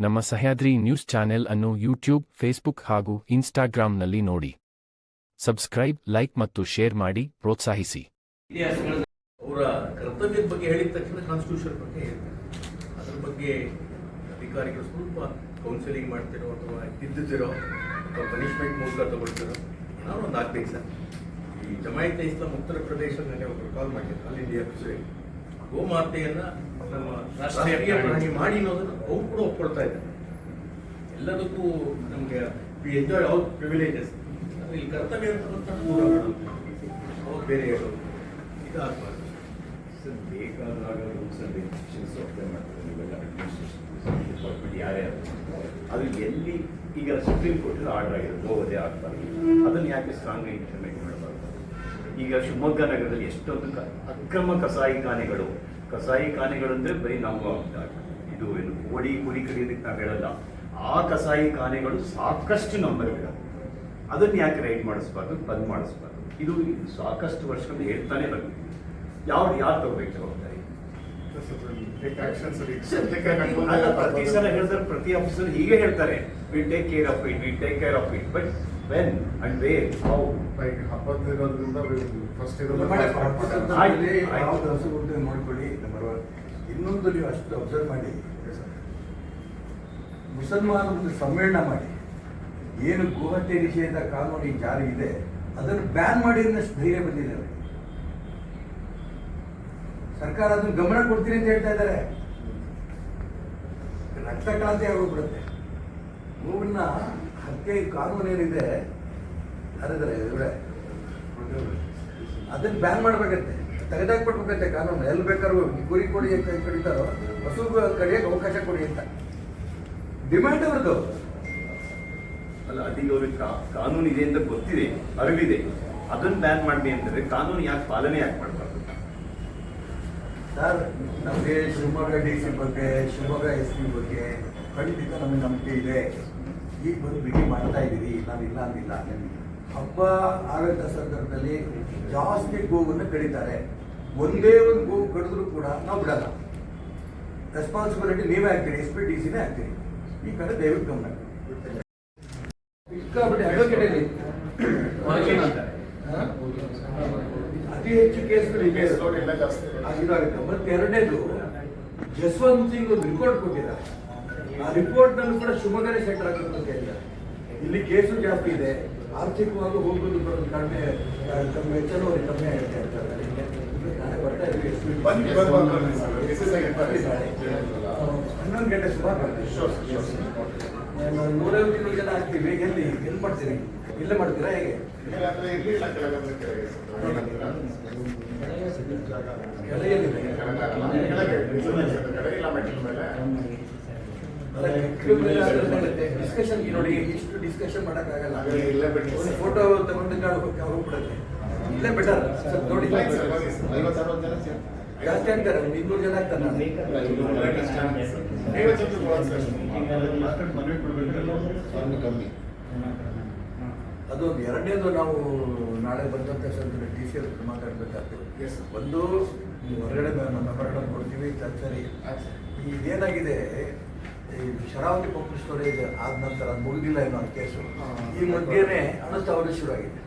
ನಮ್ಮ Sahyadri news channel ಅನ್ನು YouTube, Facebook ಹಾಗೂ ಇನ್ಸ್ಟಾಗ್ರಾಂನಲ್ಲಿ ನೋಡಿ. ಸಬ್ಸ್ಕ್ರೈಬ್, ಲೈಕ್ ಮತ್ತು ಶೇರ್ ಮಾಡಿ ಪ್ರೋತ್ಸಾಹಿಸಿ. ಅವರ ಕರ್ತವ್ಯದ ಬಗ್ಗೆ ಹೇಳಿದ ತಕ್ಷಣ ಕಾನ್ಸ್ಟಿಟ್ಯೂಷನ್ ಬಗ್ಗೆ ಹೇಳ್ತಾರೆ. ಅದ್ರ ಬಗ್ಗೆ ಅಧಿಕಾರಿಗಳು ಸ್ವಲ್ಪ ಕೌನ್ಸಿಲಿಂಗ್ ಮಾಡ್ತಿರೋ ಅಥವಾ ತಿದ್ದುತ್ತಿರೋ ಅಥವಾ ಪನಿಷ್ಮೆಂಟ್ ಮೂಲಕ ತಗೊಳ್ತಿರೋ ಏನಾದ್ರು ಒಂದು ಆಗ್ಬೇಕು ಸರ್. ಈ ಜಮಾಯಿತ ಇಸ್ಲಾಂ ಉತ್ತರ ಪ್ರದೇಶದಲ್ಲಿ ಒಬ್ಬರು ಕಾಲ್ ಮಾಡಿದ್ರು, ಆಲ್ ಇಂಡಿಯಾ ಪ್ರೆಸಿಡೆಂಟ್, ಗೋಮಾತೆಯನ್ನ ನಮ್ಮ ರಾಷ್ಟ್ರೀಯ ಪ್ರಾಣಿ ಮಾಡಿ ಅನ್ನೋದನ್ನು ಅವ್ರು ಕೂಡ ಒಪ್ಕೊಳ್ತಾ ಇದ್ದಾರೆ. ಎಲ್ಲದಕ್ಕೂ ನಮಗೆ ವಿ ಎಂಜಾಯ್ ಆಲ್ ಪ್ರಿವಿಲೇಜಸ್. ಆದರೆ ಈ ಕರ್ತವ್ಯ ಅಂತ ಅವ್ರು ಬೇರೆ ಹೇಳೋದು ಇದಾಗಬಾರ್ದು ಸರ್. ಬೇಕಾದಾಗ ರೂಲ್ಸ್ ಆ್ಯಂಡ್ ರೆಗ್ಯುಲೇಷನ್ಸ್ ಅಪ್ಲೈ ಮಾಡ್ತಾರೆ ನೀವೆಲ್ಲ ಅಡ್ಮಿನಿಸ್ಟ್ರೇಷನ್ ಡಿಪಾರ್ಟ್ಮೆಂಟ್ ಯಾರೇ ಅದು ಎಲ್ಲಿ ಈಗ ಸುಪ್ರೀಂ ಕೋರ್ಟ್ ಆರ್ಡರ್ ಆಗಿದೆ ಗೋವಧೆ ಆಗ್ಬಾರ್ದು, ಅದನ್ನು ಯಾಕೆ ಸ್ಟ್ರಾಂಗ್ ಇಂಪ್ಲಿಮೆಂಟ್ ಮಾಡಬಾರ್ದು? ಈಗ ಶಿವಮೊಗ್ಗ ನಗರದಲ್ಲಿ ಎಷ್ಟೊಂದು ಅಕ್ರಮ ಕಸಾಯಿಖಾನೆಗಳು ಅಂದರೆ ಬರೀ ನಾವು ಇದು ಏನು ಕೋಡಿ ಕುರಿ ಕಡಿಯೋದಕ್ಕೆ ನಾವು ಹೇಳಲ್ಲ, ಆ ಕಸಾಯಿಖಾನೆಗಳು ಸಾಕಷ್ಟು ನಂಬರ್ಗಳು. ಅದನ್ನು ಯಾಕೆ ರೈಡ್ ಮಾಡಿಸ್ಬಾರ್ದು, ಬಂದ್ ಮಾಡಿಸ್ಬಾರ್ದು? ಇದು ಸಾಕಷ್ಟು ವರ್ಷಗಳು ಹೇಳ್ತಾನೆ ಬರ್ತೀವಿ. ಯಾರು ತಗೋಬೇಕು ಜವಾಬ್ದಾರಿ? ಪ್ರತಿ ಸಲ ಹೇಳಿದ್ರೆ ಪ್ರತಿ ಆಫೀಸರ್ ಹೀಗೆ ಹೇಳ್ತಾರೆ, will take care of it, but when and where, how? ಹಬ್ಬದಿರೋದ್ರಿಂದ ಫಸ್ಟ್ ನೋಡ್ಕೊಳ್ಳಿ. ಇನ್ನೊಂದು ನೀವು ಅಷ್ಟು ಅಬ್ಸರ್ವ್ ಮಾಡಿ, ಮುಸಲ್ಮಾನರು ಸಮ್ಮೇಳನ ಮಾಡಿ ಏನು ಗೋಹತ್ಯೆ ನಿಷೇಧ ಕಾನೂನು ಜಾರಿ ಇದೆ ಅದನ್ನು ಬ್ಯಾನ್ ಮಾಡಿ ಅನ್ನಷ್ಟು ಧೈರ್ಯ ಬಂದಿದೆ ಅವರಿಗೆ. ಸರ್ಕಾರ ಅದನ್ನು ಗಮನ ಕೊಡ್ತೀನಿ ಅಂತ ಹೇಳ್ತಾ ಇದ್ದಾರೆ. ರಕ್ತ ಕ್ರಾಂತಿ ಆಗೋಗ್ಬಿಡುತ್ತೆ. ಗೋವನ್ನ ಹತ್ಯೆ ಕಾನೂನು ಏನಿದೆ ಅರಿದ್ರೆ ಇವರೇ ಅದನ್ನು ಬ್ಯಾನ್ ಮಾಡ್ಬೇಕಂತೆ, ತೆಗೆದಾಕ್ಬಿಡ್ಬೇಕಂತೆ ಕಾನೂನು. ಎಲ್ಲಿ ಬೇಕಾದ್ರೂ ಕುರಿ ಕೊಡಿ ಕಡಿತಾರೋ ಹಸು ಕಡಿಯೋಕೆ ಅವಕಾಶ ಕೊಡಿ ಅಂತ ಡಿಮ್ಯಾಂಡ್ ಅವ್ರದ್ದು. ಅಲ್ಲ, ಅದೀಗ ಅವ್ರಿಗೆ ಕಾನೂನು ಇದೆ ಅಂತ ಗೊತ್ತಿದೆ, ಅರಿವಿದೆ, ಅದನ್ನು ಬ್ಯಾನ್ ಮಾಡಿ ಅಂತಂದ್ರೆ ಕಾನೂನು ಯಾಕೆ ಪಾಲನೆ ಯಾಕೆ ಮಾಡಬಾರ್ದು? ಸರ್, ನಮಗೆ ಶಿವಮೊಗ್ಗ DC ಬಗ್ಗೆ, ಶಿವಮೊಗ್ಗ SP ಬಗ್ಗೆ ಖಂಡಿತ ನಮಗೆ ನಂಬಿಕೆ ಇದೆ. ಈಗ ಬಂದು ಬಿಗಿ ಮಾಡ್ತಾ ಇದ್ದೀರಿ, ನಾನು ಇಲ್ಲ ಅಂದಿಲ್ಲ. ಹಬ್ಬ ಆಗೋಂಥ ಸಂದರ್ಭದಲ್ಲಿ ಜಾಸ್ತಿ ಗೋವನ್ನು ಕಡಿತಾರೆ. ಒಂದೇ ಒಂದು ಗೋವು ಕಡಿದ್ರು ಕೂಡ ನಾವು ಬಿಡಲ್ಲ. ರೆಸ್ಪಾನ್ಸಿಬಿಲಿಟಿ ನೀವೇ ಆಗ್ತೀರಿ, SP DC ಆಗ್ತೀರಿ. ಈ ಕಡೆ ದಯವಿಟ್ಟು ಗಮನ ಅಡ್ವೊಕೇಟ್ ಅತಿ ಹೆಚ್ಚು ಕೇಸ್ಗಳು ಇದಾಗುತ್ತೆ. ಮತ್ತೆ ಎರಡನೇದು, ಜಸ್ವಂತ್ ಸಿಂಗ್ ಒಂದು ರಿಪೋರ್ಟ್ ಕೊಟ್ಟಿದ್ದಾರೆ. ಆ ರಿಪೋರ್ಟ್ ನಲ್ಲೂ ಕೂಡ ಶಿವಮೊಗ್ಗನೇ ಸೆಂಟರ್ ಆಗಬೇಕು ಅಂತ ಹೇಳಿದ್ದಾರೆ. ಇಲ್ಲಿ ಕೇಸು ಜಾಸ್ತಿ ಇದೆ, ಆರ್ಥಿಕವಾಗಿ ಹೋಗೋದು ಬರೋದು ಕಡಿಮೆ, ವೆಚ್ಚನೂ ಅವ್ರಿಗೆ ಕಮ್ಮಿ ಆಗುತ್ತೆ ಅಂತ ನಾಳೆ ಬರ್ತಾ ಇದ್ದೀವಿ. 11 ಗಂಟೆ ಸುಮಾರು ಬರ್ತೀವಿ. 150 ಜನ ಆಗ್ತೀವಿ. ಎಲ್ಲಿ ಮಾಡ್ತೀರಿ? ಇಲ್ಲೇ ಮಾಡ್ತೀರಾ ಹೇಗೆ? ಡಿಸ್ಕಷನ್ ನೋಡಿ, ಇಷ್ಟು ಡಿಸ್ಕಷನ್ ಮಾಡೋಕ್ಕಾಗಲ್ಲ. ಫೋಟೋ ತಗೊಂಡು ಹೋಗ್ಬಿಡುತ್ತೆ. ಇಲ್ಲೇ ಬೆಟರ್ ನೋಡಿ. ಜಾಸ್ತಿ ಆಗ್ತಾರೆ, 200 ಜನ ಆಗ್ತಾರೆ. ಅದೊಂದು. ಎರಡನೇದು, ನಾವು ನಾಳೆ ಬಂದಂಥ ಸಂದರ್ಭ TC ಹತ್ರ ಮಾತಾಡಬೇಕಾಗ್ತದೆ. ಒಂದು, ಹೊರಗಡೆ ನಮ್ಮ ಮೆಮೊರಂಡಮ್ ಕೊಡ್ತೀವಿ, ಚರ್ಚರಿ. ಇದೇನಾಗಿದೆ, ಈ ಶರಾವತಿ ಪಂಪ್ ಸ್ಟೋರೇಜ್ ಆದ ನಂತರ ಅದು ಮುಗಿದಿಲ್ಲ ಏನೋ ಕೇಸು. ಈ ಮಧ್ಯೆನೇ ಹಣ ಸ್ಥಾವರ ಶುರು ಆಗಿದೆ.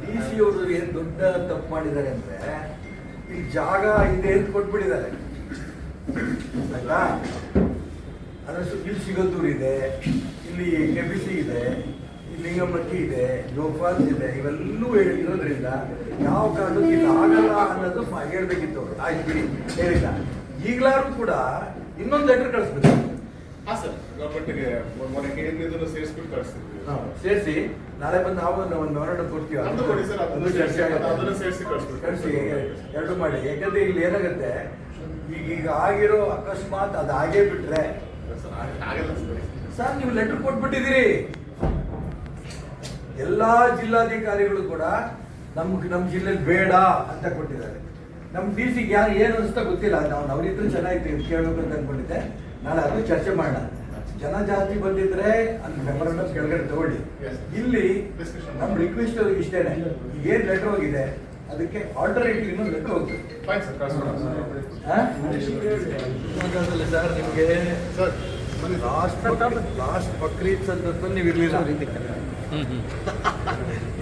DC ಅವರು ಏನು ದೊಡ್ಡ ತಪ್ಪು ಮಾಡಿದ್ದಾರೆ ಅಂದ್ರೆ, ಈ ಜಾಗ ಇದೆ ಅಂತ ಕೊಟ್ಬಿಟ್ಟಿದ್ದಾರೆ ಆಯ್ತಾ. ಅದ್ರ ಇಲ್ಲಿ ಸಿಗಂದೂರು ಇದೆ, ಇಲ್ಲಿ KBC ಇದೆ, ಇಲ್ಲಿ ಲಿಂಗಮಟ್ಟಿ ಇದೆ, ಜೋಪಾಲ್ಸ್ ಇದೆ. ಇವೆಲ್ಲೂ ಇರೋದ್ರಿಂದ ಯಾವ ಕಾರಣಕ್ಕೂ ಇಲ್ಲಿ ಆಗಲ್ಲ ಅನ್ನೋದು ಹೇಳ್ಬೇಕಿತ್ತು ಅವರು. ಆಯ್ತು ಬಿಡಿ, ಹೇಳಿಲ್ಲ. ಈಗಲಾದ್ರೂ ಕೂಡ ಇನ್ನೊಂದು ಲೆಟರ್ ಕಳಿಸ್ಬೇಕು. ಸೇರಿಸಿ ನಾಳೆ ಬಂದು ನಾವು ಒಂದು ಮೆಮೊರಂಡಮ್ ಕೊಡ್ತೀವಿ, ಕಳಿಸಿ ಎರಡು ಮಾಡಿ. ಯಾಕಂದ್ರೆ ಇಲ್ಲಿ ಏನಾಗುತ್ತೆ, ಈಗ ಆಗಿರೋ ಅಕಸ್ಮಾತ್ ಅದು ಆಗೇ ಬಿಟ್ರೆ ಸರ್, ನೀವು ಲೆಟರ್ ಕೊಟ್ಬಿಟ್ಟಿದ್ದೀರಿ. ಎಲ್ಲಾ ಜಿಲ್ಲಾಧಿಕಾರಿಗಳು ಕೂಡ ನಮ್ಮ ಜಿಲ್ಲೆಯಲ್ಲಿ ಬೇಡ ಅಂತ ಕೊಟ್ಟಿದ್ದಾರೆ. ನಮ್ಮ DC ಯಾರು ಏನು ಅನಿಸ್ತಾ ಗೊತ್ತಿಲ್ಲ. ನಾವು ಅವರಿದ್ರು ಚೆನ್ನಾಗಿತ್ತು ಕೇಳಬೇಕು ಅಂತ ಅನ್ಕೊಂಡಿದ್ದೆ. ನಾಳೆ ಅದು ಚರ್ಚೆ ಮಾಡೋಣ. ಜನ ಜಾಸ್ತಿ ಬಂದಿದ್ರೆ ಅಲ್ಲಿ ಮೆಮೊರಂಡಮ್ ಕೆಳಗಡೆ ತಗೊಳ್ಳಿ. ಇಲ್ಲಿ ನಮ್ಮ ರಿಕ್ವೆಸ್ಟ್ ಇಷ್ಟೇನೆ, ಏನ್ ಲೆಟರ್ ಹೋಗಿದೆ ಅದಕ್ಕೆ ಆಲ್ಟರ್ನೇಟಿವ್ ಲೆಕ್ಕ ಹೋಗ್ಬೇಕು. ಹಾಗಾದ್ರೆ ಸರ್ ನಿಮಗೆ ಲಾಸ್ಟ್ ಬಕ್ರೀದ್ ಸಂದರ್ಭದಲ್ಲಿ ನೀವು ಇರಲಿಲ್ಲ.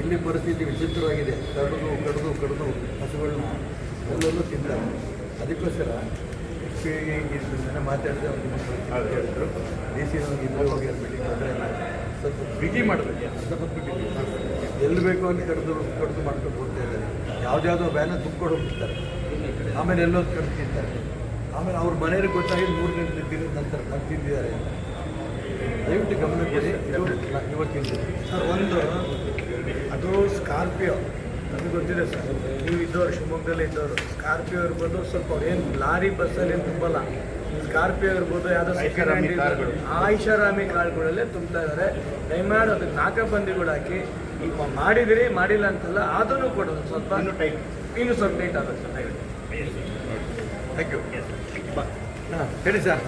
ಇಲ್ಲಿ ಪರಿಸ್ಥಿತಿ ವಿಚಿತ್ರವಾಗಿದೆ. ಕಡಿದು ಹಸುಗಳನ್ನ ಎಲ್ಲರೂ ತಿಂತಾರೆ. ಅದಕ್ಕೋಸ್ಕರ ಮಾತಾಡಿದೆ ಹೇಳಿದ್ರು ಡಿ ಸಿ ಇಲ್ಲೇ ಹೋಗಿ ಮೀಟಿಂಗ್ ಆದರೆ ಸ್ವಲ್ಪ ಬಿಗಿ ಮಾಡಬೇಕು. ಎಲ್ಲಿ ಬೇಕೋ ಅಲ್ಲಿ ಕಡಿದು ಮಾಡ್ಕೊಂಡು ಹೋಗ್ತಾ ಇದ್ದಾರೆ. ಯಾವುದ್ಯಾವುದೋ ವ್ಯಾನ ತುಂಬಿಕೊಂಡು ಹೋಗ್ತಿರ್ತಾರೆ, ಆಮೇಲೆ ಎಲ್ಲೋ ಕಡಿದು ತಿಂತಾರೆ. ಆಮೇಲೆ ಅವ್ರ ಮನೆಯವ್ರಿಗೆ ಗೊತ್ತಾಗಿ 3 ದಿನದ ನಂತರ ನಾನು ತಿಂದಿದ್ದಾರೆ ಅಂತ. ದಯವಿಟ್ಟು ಗಮನ ಕೊಡಿ. ಇವತ್ತಿಂದ ಸರ್ ಒಂದು ಅದು ಸ್ಕಾರ್ಪಿಯೋ ನಮಗೆ ಗೊತ್ತಿದೆ ಸರ್, ನೀವು ಇದ್ದವರು ಶಿವಮೊಗ್ಗದಲ್ಲೇ ಇದ್ದವರು. ಸ್ಕಾರ್ಪಿಯೋ ಇರ್ಬೋದು, ಸ್ವಲ್ಪ ಏನು ಲಾರಿ ಬಸ್ಸಲ್ಲಿ ಏನು ತುಂಬಲ್ಲ. ಸ್ಕಾರ್ಪಿಯೋ ಇರ್ಬೋದು, ಯಾವುದೋ ಐಷಾರಾಮಿ ಕಾರುಗಳಲ್ಲೇ ತುಂಬ್ತಾ ಇದ್ದಾರೆ. ದಯಮಾಡಿ ಅದಕ್ಕೆ ನಾಕಾಬಂದಿಗಳು ಹಾಕಿ ಈಗ ಮಾಡಿದಿರಿ, ಮಾಡಿಲ್ಲ ಅಂತಲ್ಲ, ಅದನ್ನು ಕೊಡೋದು ಸ್ವಲ್ಪ ಇನ್ನೂ ಸ್ವಲ್ಪ ಟೈಟ್ ಆಗುತ್ತೆ ಸರ್. Thank you. ಹಾಂ ಹೇಳಿ ಸರ್.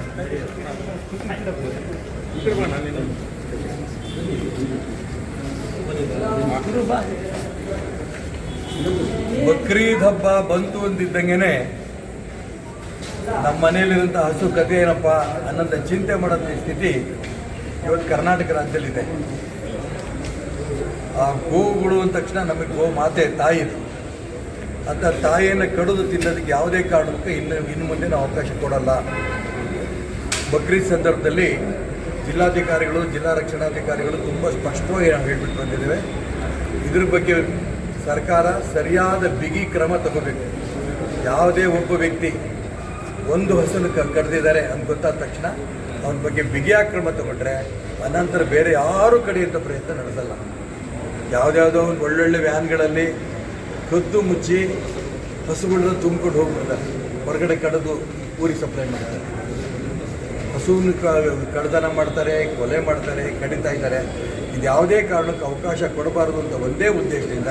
ಬಕ್ರೀದ್ ಹಬ್ಬ ಬಂತು ಅಂತಿದ್ದಂಗೆನೆ ನಮ್ಮ ಮನೆಯಲ್ಲಿರುವಂಥ ಹಸು ಕಥೆ ಏನಪ್ಪ ಅನ್ನೋಂಥ ಚಿಂತೆ ಮಾಡೋಂಥ ಸ್ಥಿತಿ ಇವತ್ತು ಕರ್ನಾಟಕ ರಾಜ್ಯದಲ್ಲಿದೆ. ಆ ಗೋವುಗಳು ಅಂದ ತಕ್ಷಣ ನಮಗೆ ಗೋ ಮಾತೆ ತಾಯಿದು. ಅಂತ ತಾಯಿಯನ್ನು ಕಡಿದು ತಿನ್ನೋದಕ್ಕೆ ಯಾವುದೇ ಕಾರಣಕ್ಕೂ ಇನ್ನು ಮುಂದೆ ನಾವು ಅವಕಾಶ ಕೊಡಲ್ಲ. ಬಕ್ರೀದ್ ಸಂದರ್ಭದಲ್ಲಿ ಜಿಲ್ಲಾಧಿಕಾರಿಗಳು, ಜಿಲ್ಲಾ ರಕ್ಷಣಾಧಿಕಾರಿಗಳು ತುಂಬ ಸ್ಪಷ್ಟವಾಗಿ ನಾವು ಹೇಳ್ಬಿಟ್ಟು ಬಂದಿದ್ದೇವೆ. ಇದ್ರ ಬಗ್ಗೆ ಸರ್ಕಾರ ಸರಿಯಾದ ಬಿಗಿ ಕ್ರಮ ತಗೋಬೇಕು. ಯಾವುದೇ ಒಬ್ಬ ವ್ಯಕ್ತಿ ಒಂದು ಹಸುವನ್ನು ಕಡ್ದಿದ್ದಾರೆ ಅಂತ ಗೊತ್ತಾದ ತಕ್ಷಣ ಅವನ ಬಗ್ಗೆ ಬಿಗಿಯಾಗಿ ಕ್ರಮ ತಗೊಂಡ್ರೆ ಅನಂತರ ಬೇರೆ ಯಾರೂ ಕಡೆಯಂಥ ಪ್ರಯತ್ನ ನಡೆಸಲ್ಲ. ಯಾವುದ್ಯಾವುದೋ ಒಂದು ಒಳ್ಳೊಳ್ಳೆ ವ್ಯಾನ್ಗಳಲ್ಲಿ ಕದ್ದು ಮುಚ್ಚಿ ಹಸುಗಳನ್ನ ತುಂಬಿಕೊಂಡು ಹೋಗ್ಬಿಡ್ತಾರೆ, ಹೊರಗಡೆ ಕಡಿದು ಊರಿಗೆ ಸಪ್ಲೈ ಮಾಡ್ತಾರೆ. ಹಸುವನ್ನು ಕಳ್ತನ ಮಾಡ್ತಾರೆ, ಕೊಲೆ ಮಾಡ್ತಾರೆ, ಕಡಿತಾ ಇದ್ದಾರೆ. ಇದು ಯಾವುದೇ ಕಾರಣಕ್ಕೆ ಅವಕಾಶ ಕೊಡಬಾರ್ದು ಅಂತ ಒಂದೇ ಉದ್ದೇಶದಿಂದ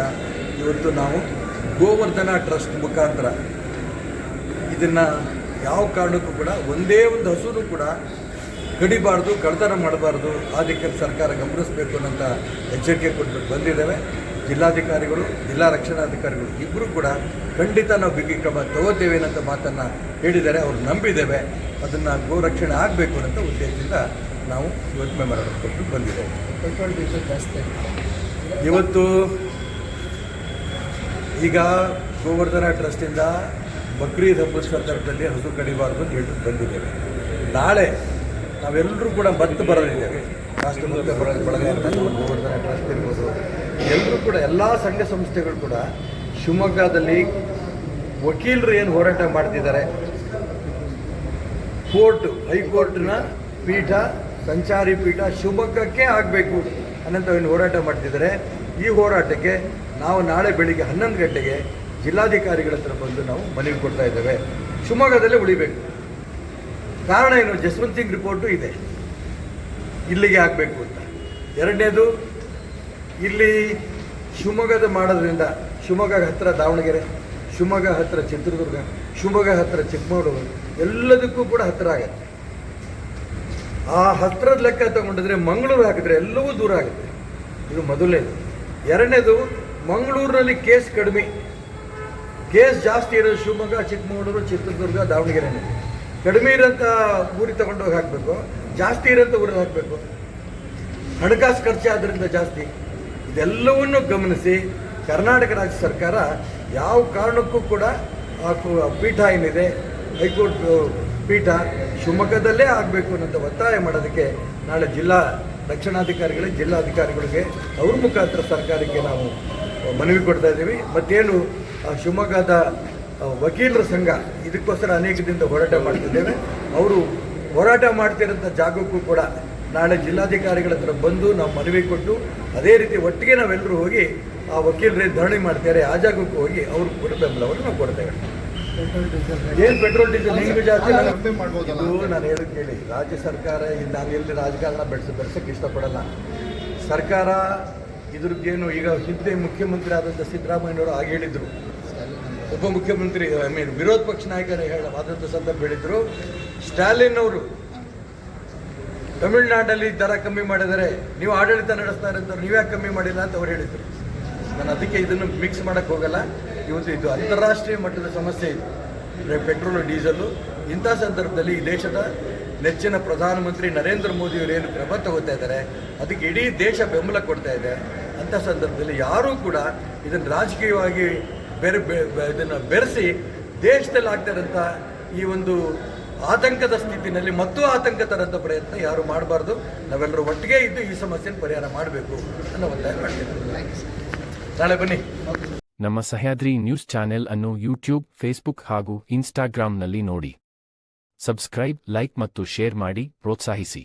ಇವತ್ತು ನಾವು ಗೋವರ್ಧನ ಟ್ರಸ್ಟ್ ಮುಖಾಂತರ ಇದನ್ನು ಯಾವ ಕಾರಣಕ್ಕೂ ಕೂಡ ಒಂದೇ ಒಂದು ಹಸುನು ಕೂಡ ಕಡಿಬಾರ್ದು, ಕಳ್ತನ ಮಾಡಬಾರ್ದು. ಅದಕ್ಕೆ ಸರ್ಕಾರ ಗಮನಿಸಬೇಕು ಅನ್ನೋಂಥ ಎಚ್ಚರಿಕೆ ಕೊಟ್ಟು ಬಂದಿದ್ದೇವೆ. ಜಿಲ್ಲಾಧಿಕಾರಿಗಳು, ಜಿಲ್ಲಾ ರಕ್ಷಣಾಧಿಕಾರಿಗಳು ಇಬ್ಬರು ಕೂಡ ಖಂಡಿತ ನಾವು ಬಿಗಿ ಕ್ರಮ ತಗೋತೇವೆ ಅನ್ನೋಂಥ ಮಾತನ್ನು ಹೇಳಿದ್ದಾರೆ. ಅವ್ರು ನಂಬಿದ್ದೇವೆ. ಅದನ್ನು ಗೋರಕ್ಷಣೆ ಆಗಬೇಕು ಅನ್ನೋಂಥ ಉದ್ದೇಶದಿಂದ ನಾವು ಇವತ್ತು ಮೆಮೊರಾಂಡಮ್ ಕೊಟ್ಟು ಬಂದಿದ್ದೇವೆ. ಪೆಟ್ರೋಲ್ ಡೀಸೆಲ್ ಜಾಸ್ತಿ ಇವತ್ತು ಈಗ ಗೋವರ್ಧನ ಟ್ರಸ್ಟಿಂದ ಬಕ್ರೀದ್ ಹಬ್ಬದ ಸಂದರ್ಭದಲ್ಲಿ ಹಸು ಕಡಿಬಾರ್ದು ಅಂತ ಹೇಳ್ಬಿಟ್ಟು ಬಂದಿದ್ದೇವೆ. ನಾಳೆ ನಾವೆಲ್ಲರೂ ಕೂಡ ಮತ್ತೆ ಬರಲಿದ್ದೇವೆ. ರಾಷ್ಟ್ರ ಮತ್ತೆ ಬಳಗ ಗೋವರ್ಧನ ಟ್ರಸ್ಟ್ ಇರ್ಬೋದು, ಎಲ್ಲರೂ ಕೂಡ ಎಲ್ಲ ಸಂಘ ಸಂಸ್ಥೆಗಳು ಕೂಡ ಶಿವಮೊಗ್ಗದಲ್ಲಿ ವಕೀಲರು ಏನು ಹೋರಾಟ ಮಾಡ್ತಿದ್ದಾರೆ, ಹೈಕೋರ್ಟ್ನ ಪೀಠ, ಸಂಚಾರಿ ಪೀಠ ಶಿವಮೊಗ್ಗಕ್ಕೆ ಆಗಬೇಕು ಅನ್ನೋಂಥ ಏನು ಹೋರಾಟ ಮಾಡ್ತಿದ್ದಾರೆ. ಈ ಹೋರಾಟಕ್ಕೆ ನಾವು ನಾಳೆ ಬೆಳಿಗ್ಗೆ 11 ಗಂಟೆಗೆ ಜಿಲ್ಲಾಧಿಕಾರಿಗಳ ಹತ್ರ ಬಂದು ನಾವು ಮನವಿ ಕೊಡ್ತಾ ಇದ್ದೇವೆ. ಶಿವಮೊಗ್ಗದಲ್ಲೇ ಉಳಿಬೇಕು. ಕಾರಣ ಏನು? ಜಸ್ವಂತ್ ಸಿಂಗ್ ರಿಪೋರ್ಟು ಇದೆ, ಇಲ್ಲಿಗೆ ಆಗಬೇಕು ಅಂತ. ಎರಡನೇದು, ಇಲ್ಲಿ ಶಿವಮೊಗ್ಗದ ಮಾಡೋದ್ರಿಂದ ಶಿವಮೊಗ್ಗ ಹತ್ತಿರ ದಾವಣಗೆರೆ, ಶಿವಮೊಗ್ಗ ಹತ್ತಿರ ಚಿತ್ರದುರ್ಗ, ಶಿವಮೊಗ್ಗ ಹತ್ತಿರ ಚಿಕ್ಕಮಗಳೂರು, ಎಲ್ಲದಕ್ಕೂ ಕೂಡ ಹತ್ತಿರ ಆಗುತ್ತೆ. ಆ ಹತ್ತಿರದ ಲೆಕ್ಕ ತಗೊಂಡಿದ್ರೆ ಮಂಗಳೂರು ಹಾಕಿದ್ರೆ ಎಲ್ಲವೂ ದೂರ ಆಗುತ್ತೆ. ಇದು ಮೊದಲನೇದು. ಎರಡನೇದು, ಮಂಗಳೂರಿನಲ್ಲಿ ಕೇಸ್ ಕಡಿಮೆ, ಕೇಸ್ ಜಾಸ್ತಿ ಇರೋದು ಶಿವಮೊಗ್ಗ, ಚಿಕ್ಕಮಗಳೂರು, ಚಿತ್ರದುರ್ಗ, ದಾವಣಗೆರೆನೇ. ಕಡಿಮೆ ಇರೋಂಥ ಊರಿಗೆ ತಗೊಂಡೋಗಿ ಹಾಕಬೇಕು, ಜಾಸ್ತಿ ಇರೋಂಥ ಊರಿಗೆ ಹಾಕಬೇಕು. ಹಣಕಾಸು ಖರ್ಚು ಆದ್ದರಿಂದ ಜಾಸ್ತಿ. ಇದೆಲ್ಲವನ್ನು ಗಮನಿಸಿ ಕರ್ನಾಟಕ ರಾಜ್ಯ ಸರ್ಕಾರ ಯಾವ ಕಾರಣಕ್ಕೂ ಕೂಡ ಆ ಪೀಠ ಏನಿದೆ, ಹೈಕೋರ್ಟ್ ಪೀಠ ಶಿವಮೊಗ್ಗದಲ್ಲೇ ಆಗಬೇಕು ಅನ್ನೋಂಥ ಒತ್ತಾಯ ಮಾಡೋದಕ್ಕೆ ನಾಳೆ ಜಿಲ್ಲಾ ರಕ್ಷಣಾಧಿಕಾರಿಗಳಿಗೆ, ಜಿಲ್ಲಾಧಿಕಾರಿಗಳಿಗೆ ಅವ್ರ ಮುಖಾಂತರ ಸರ್ಕಾರಕ್ಕೆ ನಾವು ಮನವಿ ಕೊಡ್ತಾ ಇದ್ದೀವಿ. ಮತ್ತೇನು ಶಿವಮೊಗ್ಗದ ವಕೀಲರ ಸಂಘ ಇದಕ್ಕೋಸ್ಕರ ಅನೇಕ ದಿನದಿಂದ ಹೋರಾಟ ಮಾಡ್ತಿದ್ದೇವೆ. ಅವರು ಹೋರಾಟ ಮಾಡ್ತಿರೋಂಥ ಜಾಗಕ್ಕೂ ಕೂಡ ನಾಳೆ ಜಿಲ್ಲಾಧಿಕಾರಿಗಳ ಹತ್ರ ಬಂದು ನಾವು ಮನವಿ ಕೊಟ್ಟು ಅದೇ ರೀತಿ ಒಟ್ಟಿಗೆ ನಾವೆಲ್ಲರೂ ಹೋಗಿ ಆ ವಕೀಲರೇ ಧರಣಿ ಮಾಡ್ತಾರೆ ಆ ಜಾಗಕ್ಕೂ ಹೋಗಿ ಅವ್ರ ಕೂಡ ಬೆಂಬಲವನ್ನು ನಾವು ಕೊಡ್ತೇವೆ. ಏನು ಪೆಟ್ರೋಲ್ ಡೀಸೆಲ್ ನಿಮಗೂ ಜಾಸ್ತಿ ಇದು ನಾನು ಹೇಳೋದು ಕೇಳಿ, ರಾಜ್ಯ ಸರ್ಕಾರ ನಾನು ಎಲ್ಲಿ ರಾಜಕಾರಣ ಬೆಳೆಸೋಕ್ಕೆ ಇಷ್ಟಪಡಲ್ಲ. ಸರ್ಕಾರ ಇದ್ರದ್ದೇನು ಈಗ ಹಿಂದೆ ಮುಖ್ಯಮಂತ್ರಿ ಆದಂಥ ಸಿದ್ದರಾಮಯ್ಯನವರು ಆಗ ಹೇಳಿದರು, ಉಪಮುಖ್ಯಮಂತ್ರಿ ವಿರೋಧ ಪಕ್ಷ ನಾಯಕರು ಆದಂಥ ಸಂದರ್ಭ ಹೇಳಿದರು, ಸ್ಟಾಲಿನ್ ಅವರು ತಮಿಳುನಾಡಲ್ಲಿ ದರ ಕಮ್ಮಿ ಮಾಡಿದರೆ ನೀವು ಆಡಳಿತ ನಡೆಸ್ತಾ ಇರೋಂಥವ್ರು ನೀವ್ಯಾಕೆ ಕಮ್ಮಿ ಮಾಡಿಲ್ಲ ಅಂತ ಅವ್ರು ಹೇಳಿದರು. ನಾನು ಅದಕ್ಕೆ ಇದನ್ನು ಮಿಕ್ಸ್ ಮಾಡೋಕ್ಕೆ ಹೋಗಲ್ಲ. ಇವತ್ತು ಇದು ಅಂತಾರಾಷ್ಟ್ರೀಯ ಮಟ್ಟದ ಸಮಸ್ಯೆ ಇದು ಪೆಟ್ರೋಲು ಡೀಸೆಲ್ಲು. ಇಂಥ ಸಂದರ್ಭದಲ್ಲಿ ಈ ದೇಶದ ನೆಚ್ಚಿನ ಪ್ರಧಾನಮಂತ್ರಿ ನರೇಂದ್ರ ಮೋದಿಯವರು ಏನು ಕ್ರಮ ತಗೋತಾ ಇದ್ದಾರೆ ಅದಕ್ಕೆ ಇಡೀ ದೇಶ ಬೆಂಬಲ ಕೊಡ್ತಾ ಇದೆ. ಅಂಥ ಸಂದರ್ಭದಲ್ಲಿ ಯಾರೂ ಕೂಡ ಇದನ್ನು ರಾಜಕೀಯವಾಗಿ ಇದನ್ನು ಬೆರೆಸಿ ದೇಶದಲ್ಲಿ ಆಗ್ತಾರಂಥ ಈ ಒಂದು ಆತಂಕದ ಸ್ಥಿತಿನಲ್ಲಿ ಮತ್ತೂ ಆತಂಕ ತರಂಥ ಪ್ರಯತ್ನ ಯಾರು ಮಾಡಬಾರ್ದು. ನಾವೆಲ್ಲರೂ ಒಟ್ಟಿಗೆ ಇದ್ದು ಈ ಸಮಸ್ಯೆಯನ್ನು ಪರಿಹಾರ ಮಾಡಬೇಕು ಅನ್ನೋ ಒತ್ತಾಯ ಮಾಡ್ತೀನಿ. ನಾಳೆ ಬನ್ನಿ. ನಮ್ಮ ಸಹ್ಯಾದ್ರಿ ನ್ಯೂಸ್ ಚಾನೆಲ್ ಅನ್ನು ಯೂಟ್ಯೂಬ್, ಫೇಸ್ಬುಕ್ ಹಾಗೂ ಇನ್ಸ್ಟಾಗ್ರಾಂನಲ್ಲಿ ನೋಡಿ. ಸಬ್ಸ್ಕ್ರೈಬ್, ಲೈಕ್ ಮತ್ತು ಶೇರ್ ಮಾಡಿ ಪ್ರೋತ್ಸಾಹಿಸಿ.